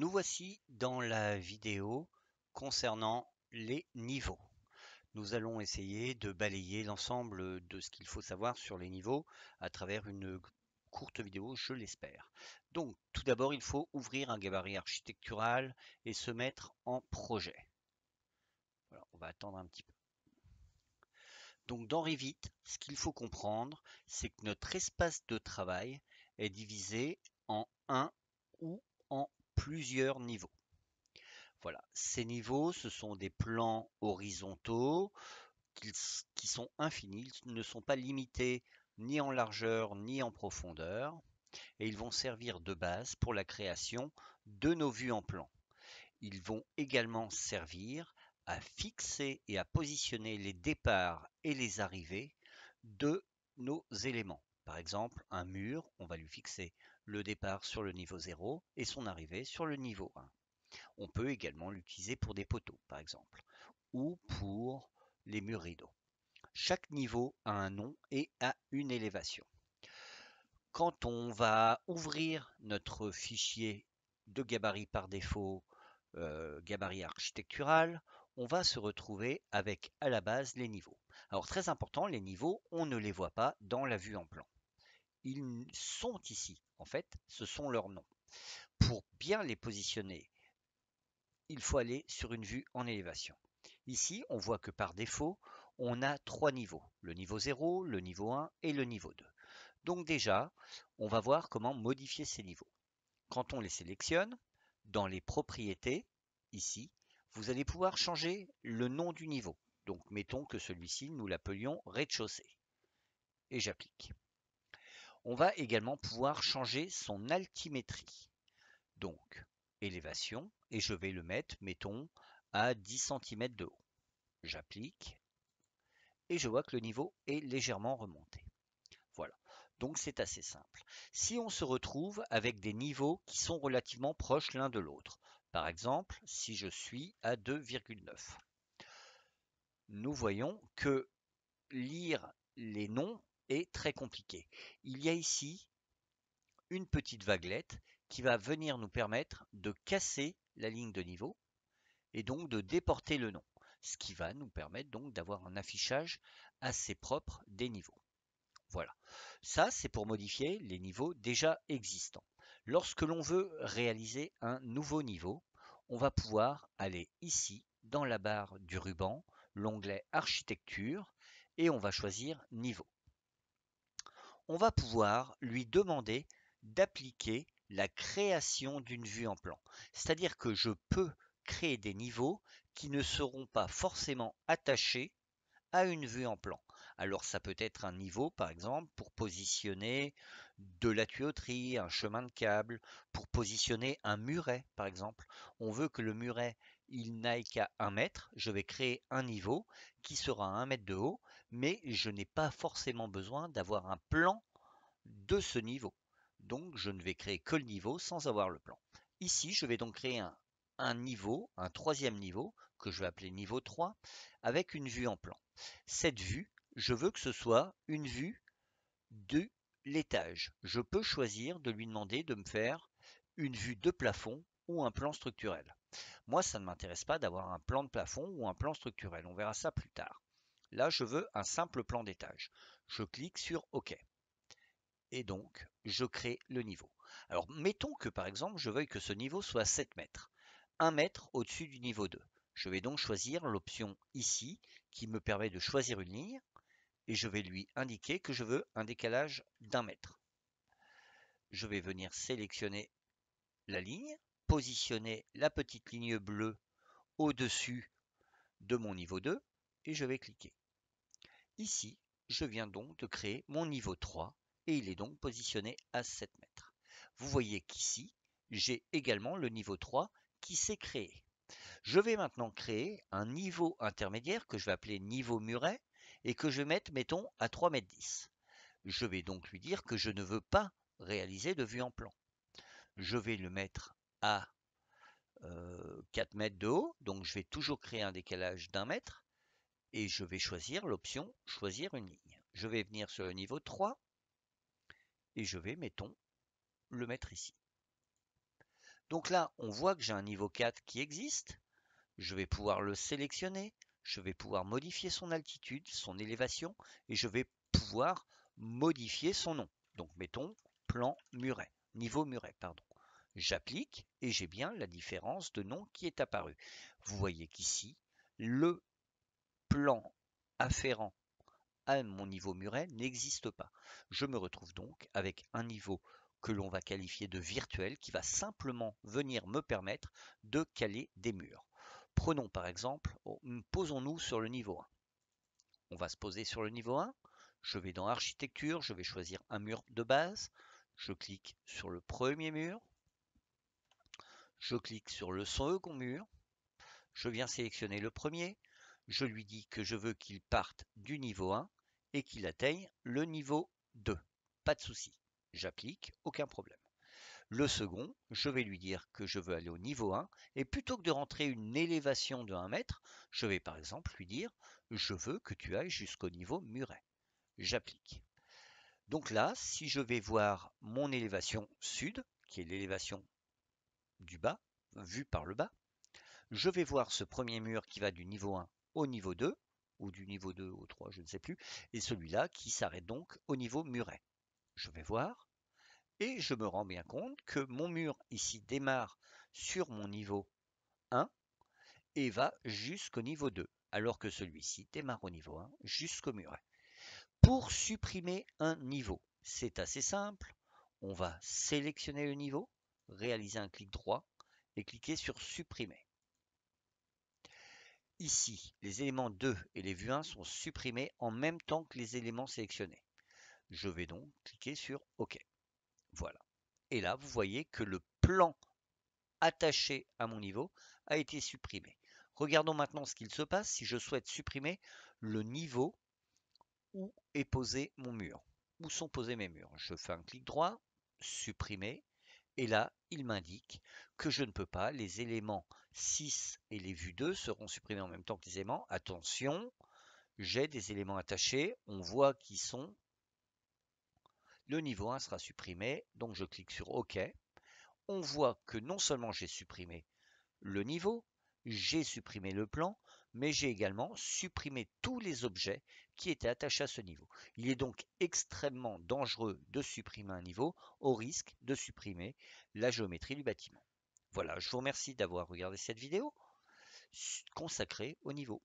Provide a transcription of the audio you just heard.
Nous voici dans la vidéo concernant les niveaux. Nous allons essayer de balayer l'ensemble de ce qu'il faut savoir sur les niveaux à travers une courte vidéo, je l'espère. Donc, tout d'abord, il faut ouvrir un gabarit architectural et se mettre en projet. Voilà, on va attendre un petit peu. Donc, dans Revit, ce qu'il faut comprendre, c'est que notre espace de travail est divisé en un ou en plusieurs niveaux. Voilà, ces niveaux, ce sont des plans horizontaux qui sont infinis, ils ne sont pas limités ni en largeur ni en profondeur, et ils vont servir de base pour la création de nos vues en plan. Ils vont également servir à fixer et à positionner les départs et les arrivées de nos éléments. Par exemple, un mur, on va lui fixer le départ sur le niveau 0 et son arrivée sur le niveau 1. On peut également l'utiliser pour des poteaux, par exemple, ou pour les murs rideaux. Chaque niveau a un nom et a une élévation. Quand on va ouvrir notre fichier de gabarit par défaut, gabarit architectural, on va se retrouver avec à la base les niveaux. Alors très important, les niveaux, on ne les voit pas dans la vue en plan. Ils sont ici, en fait, ce sont leurs noms. Pour bien les positionner, il faut aller sur une vue en élévation. Ici, on voit que par défaut, on a trois niveaux, le niveau 0, le niveau 1 et le niveau 2. Donc déjà, on va voir comment modifier ces niveaux. Quand on les sélectionne, dans les propriétés, ici, vous allez pouvoir changer le nom du niveau. Donc mettons que celui-ci, nous l'appelions rez-de-chaussée. Et j'applique. On va également pouvoir changer son altimétrie. Donc, élévation, et je vais le mettre, mettons, à 10 cm de haut. J'applique, et je vois que le niveau est légèrement remonté. Voilà, donc c'est assez simple. Si on se retrouve avec des niveaux qui sont relativement proches l'un de l'autre, par exemple, si je suis à 2,9, nous voyons que lire les noms est très compliqué. Il y a ici une petite vaguelette qui va venir nous permettre de casser la ligne de niveau et donc de déporter le nom, ce qui va nous permettre donc d'avoir un affichage assez propre des niveaux. Voilà, ça c'est pour modifier les niveaux déjà existants. Lorsque l'on veut réaliser un nouveau niveau, on va pouvoir aller ici dans la barre du ruban, l'onglet architecture, et on va choisir niveau. On va pouvoir lui demander d'appliquer la création d'une vue en plan. C'est-à-dire que je peux créer des niveaux qui ne seront pas forcément attachés à une vue en plan. Alors ça peut être un niveau, par exemple, pour positionner de la tuyauterie, un chemin de câble, pour positionner un muret, par exemple. On veut que le muret, il n'aille qu'à 1 mètre. Je vais créer un niveau qui sera à 1 mètre de haut, mais je n'ai pas forcément besoin d'avoir un plan de ce niveau. Donc je ne vais créer que le niveau sans avoir le plan. Ici, je vais donc créer un niveau, un troisième niveau, que je vais appeler niveau 3, avec une vue en plan. Cette vue, je veux que ce soit une vue de l'étage. Je peux choisir de lui demander de me faire une vue de plafond ou un plan structurel. Moi, ça ne m'intéresse pas d'avoir un plan de plafond ou un plan structurel. On verra ça plus tard. Là, je veux un simple plan d'étage. Je clique sur OK. Et donc, je crée le niveau. Alors, mettons que par exemple, je veuille que ce niveau soit 7 mètres. 1 mètre au-dessus du niveau 2. Je vais donc choisir l'option ici qui me permet de choisir une ligne et je vais lui indiquer que je veux un décalage d'1 mètre. Je vais venir sélectionner la ligne, positionner la petite ligne bleue au-dessus de mon niveau 2 et je vais cliquer. Ici, je viens donc de créer mon niveau 3 et il est donc positionné à 7 mètres. Vous voyez qu'ici, j'ai également le niveau 3 qui s'est créé. Je vais maintenant créer un niveau intermédiaire que je vais appeler niveau muret et que je vais mettre, mettons, à 3,10 mètres. Je vais donc lui dire que je ne veux pas réaliser de vue en plan. Je vais le mettre à 4 mètres de haut, donc je vais toujours créer un décalage d'1 mètre et je vais choisir l'option choisir une ligne. Je vais venir sur le niveau 3 et je vais, mettons, le mettre ici. Donc là, on voit que j'ai un niveau 4 qui existe. Je vais pouvoir le sélectionner. Je vais pouvoir modifier son altitude, son élévation, et je vais pouvoir modifier son nom. Donc mettons plan Muret, niveau Muret, pardon. J'applique et j'ai bien la différence de nom qui est apparue. Vous voyez qu'ici, le plan afférent à mon niveau Muret n'existe pas. Je me retrouve donc avec un niveau que l'on va qualifier de virtuel qui va simplement venir me permettre de caler des murs. Prenons par exemple, posons-nous sur le niveau 1. On va se poser sur le niveau 1. Je vais dans architecture, je vais choisir un mur de base. Je clique sur le premier mur. Je clique sur le second mur. Je viens sélectionner le premier. Je lui dis que je veux qu'il parte du niveau 1 et qu'il atteigne le niveau 2. Pas de souci. J'applique, aucun problème. Le second, je vais lui dire que je veux aller au niveau 1 et plutôt que de rentrer une élévation de 1 mètre, je vais par exemple lui dire je veux que tu ailles jusqu'au niveau Muret. J'applique. Donc là, si je vais voir mon élévation sud, qui est l'élévation du bas, vue par le bas, je vais voir ce premier mur qui va du niveau 1 au niveau 2, ou du niveau 2 au 3, je ne sais plus, et celui-là qui s'arrête donc au niveau Muret. Je vais voir, et je me rends bien compte que mon mur ici démarre sur mon niveau 1 et va jusqu'au niveau 2, alors que celui-ci démarre au niveau 1 jusqu'au Muret. Pour supprimer un niveau, c'est assez simple. On va sélectionner le niveau, réaliser un clic droit et cliquer sur supprimer. Ici, les éléments 2 et les vues 1 sont supprimés en même temps que les éléments sélectionnés. Je vais donc cliquer sur OK. Voilà. Et là, vous voyez que le plan attaché à mon niveau a été supprimé. Regardons maintenant ce qu'il se passe si je souhaite supprimer le niveau où est posé mon mur. Où sont posés mes murs? Je fais un clic droit, supprimer, et là, il m'indique que je ne peux pas. Les éléments 6 et les vues 2 seront supprimés en même temps que les éléments. Attention, j'ai des éléments attachés. On voit qu'ils sont. Le niveau 1 sera supprimé, donc je clique sur OK. On voit que non seulement j'ai supprimé le niveau, j'ai supprimé le plan, mais j'ai également supprimé tous les objets qui étaient attachés à ce niveau. Il est donc extrêmement dangereux de supprimer un niveau au risque de supprimer la géométrie du bâtiment. Voilà, je vous remercie d'avoir regardé cette vidéo consacrée au niveau.